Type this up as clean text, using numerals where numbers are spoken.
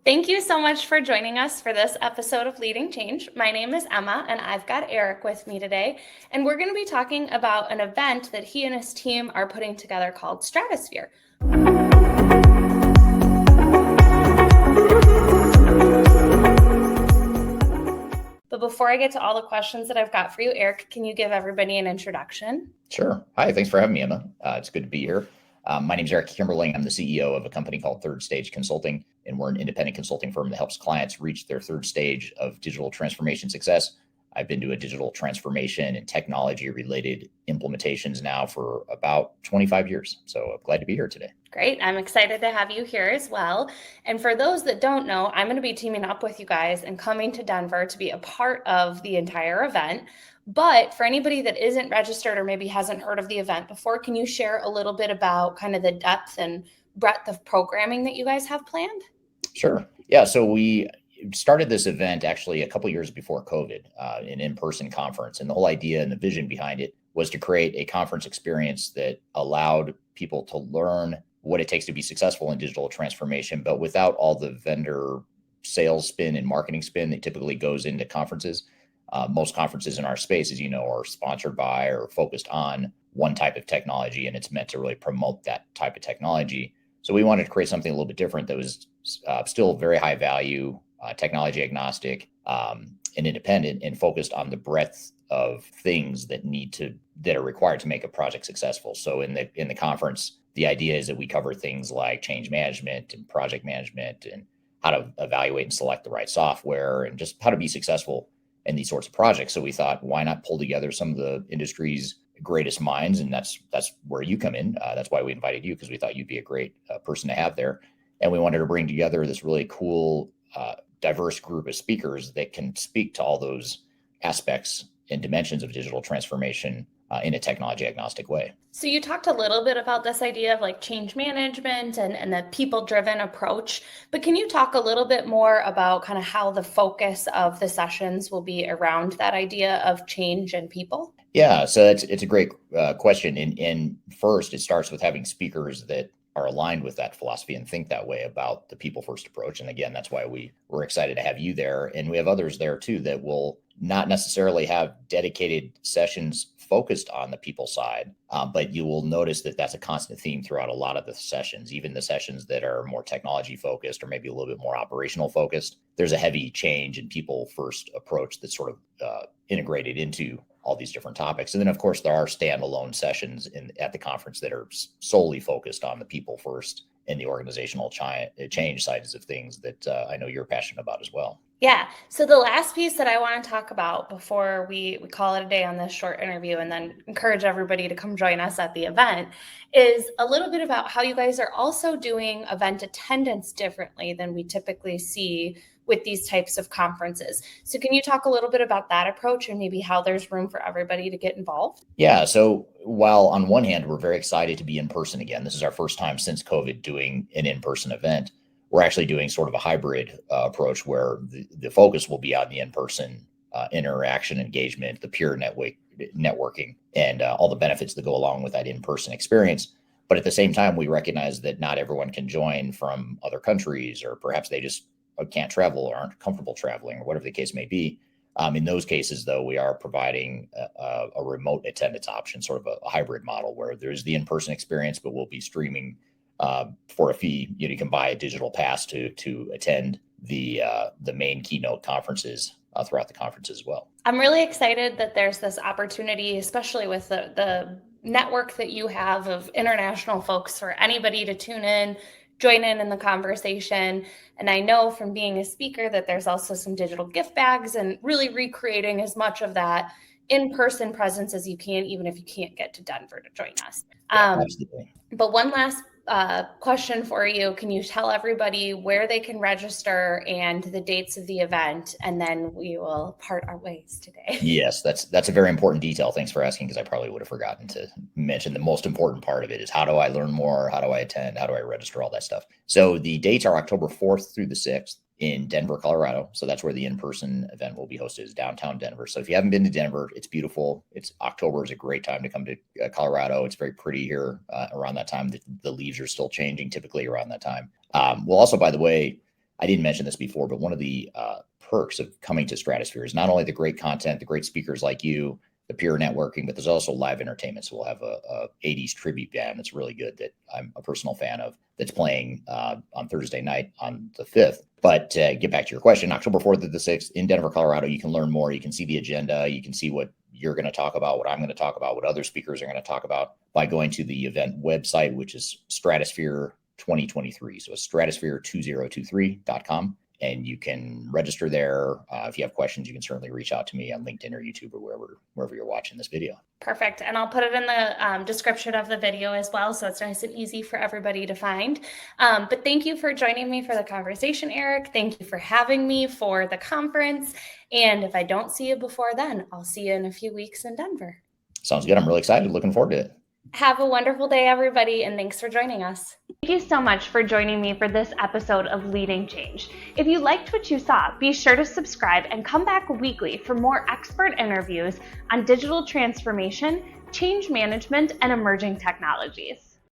Thank you so much for joining us for this episode of Leading Change. My name is Emma, and I've got Eric with me today. And we're going to be talking about an event that he and his team are putting together called Stratosphere. But before I get to all the questions that I've got for you, Eric, can you give everybody an introduction? Sure. Hi, thanks for having me, Emma. It's good to be here. My name is Eric Kimberling. I'm the CEO of a company called Third Stage Consulting, and we're an independent consulting firm that helps clients reach their third stage of digital transformation success. I've been doing digital transformation and technology related implementations now for about 25 years. So I'm glad to be here today. Great. I'm excited to have you here as well. And for those that don't know, I'm going to be teaming up with you guys and coming to Denver to be a part of the entire event. But for anybody that isn't registered or maybe hasn't heard of the event before, can you share a little bit about kind of the depth and breadth of programming that you guys have planned? Sure. Yeah. So we started this event actually a couple years before COVID, an in-person conference. And the whole idea and the vision behind it was to create a conference experience that allowed people to learn what it takes to be successful in digital transformation, but without all the vendor sales spin and marketing spin that typically goes into conferences. Most conferences in our space, as you know, are sponsored by or focused on one type of technology, and it's meant to really promote that type of technology. So we wanted to create something a little bit different that was still very high value, technology agnostic, and independent, and focused on the breadth of things that are required to make a project successful. So in the conference, the idea is that we cover things like change management and project management and how to evaluate and select the right software and just how to be successful in these sorts of projects. So we thought, why not pull together some of the industry's greatest minds? And that's where you come in. That's why we invited you, because we thought you'd be a great person to have there. And we wanted to bring together this really cool, diverse group of speakers that can speak to all those aspects and dimensions of digital transformation in a technology agnostic way. So you talked a little bit about this idea of like change management and the people-driven approach, but can you talk a little bit more about kind of how the focus of the sessions will be around that idea of change and people? Yeah, so it's a great question. And first, it starts with having speakers that are aligned with that philosophy and think that way about the people first approach. And again, that's why we're excited to have you there. And we have others there too that will not necessarily have dedicated sessions focused on the people side, but you will notice that that's a constant theme throughout a lot of the sessions, even the sessions that are more technology focused or maybe a little bit more operational focused. There's a heavy change and people first approach that's sort of integrated into all these different topics. And then, of course, there are standalone sessions at the conference that are solely focused on the people first and the organizational change sides of things that I know you're passionate about as well. Yeah. So the last piece that I want to talk about before we call it a day on this short interview and then encourage everybody to come join us at the event is a little bit about how you guys are also doing event attendance differently than we typically see with these types of conferences. So can you talk a little bit about that approach and maybe how there's room for everybody to get involved? Yeah. So while on one hand, we're very excited to be in person again, this is our first time since COVID doing an in-person event. We're actually doing sort of a hybrid approach where the focus will be on the in-person interaction, engagement, the peer networking, and all the benefits that go along with that in-person experience. But at the same time, we recognize that not everyone can join from other countries, or perhaps they just can't travel or aren't comfortable traveling, or whatever the case may be. In those cases, though, we are providing a remote attendance option, sort of a hybrid model where there's the in-person experience, but we'll be streaming for a fee. You can buy a digital pass to attend the main keynote conferences throughout the conference as well. I'm really excited that there's this opportunity, especially with the network that you have of international folks, for anybody to tune in, join in the conversation. And I know from being a speaker that there's also some digital gift bags and really recreating as much of that in-person presence as you can, even if you can't get to Denver to join us. Yeah, absolutely. But one last question for you. Can you tell everybody where they can register and the dates of the event? And then we will part our ways today. Yes, that's a very important detail. Thanks for asking, because I probably would have forgotten to mention the most important part of it is how do I learn more? How do I attend? How do I register? All that stuff. So the dates are October 4th through the 6th. In Denver, Colorado. So that's where the in-person event will be hosted, is downtown Denver. So if you haven't been to Denver, it's beautiful. October is a great time to come to Colorado. It's very pretty here around that time. The leaves are still changing typically around that time. We'll also, by the way, I didn't mention this before, but one of the perks of coming to Stratosphere is not only the great content, the great speakers like you, the peer networking, but there's also live entertainment. So we'll have a 80s tribute band that's really good that I'm a personal fan of that's playing on Thursday night on the 5th. But get back to your question, October 4th to the 6th in Denver, Colorado, you can learn more. You can see the agenda. You can see what you're going to talk about, what I'm going to talk about, what other speakers are going to talk about by going to the event website, which is Stratosphere 2023. So it's stratosphere2023.com. And you can register there. If you have questions, you can certainly reach out to me on LinkedIn or YouTube or wherever you're watching this video. Perfect. And I'll put it in the description of the video as well, so it's nice and easy for everybody to find. But thank you for joining me for the conversation, Eric. Thank you for having me for the conference. And if I don't see you before then, I'll see you in a few weeks in Denver. Sounds good. I'm really excited. Looking forward to it. Have a wonderful day, everybody, and thanks for joining us. Thank you so much for joining me for this episode of Leading Change. If you liked what you saw, be sure to subscribe and come back weekly for more expert interviews on digital transformation, change management, and emerging technologies.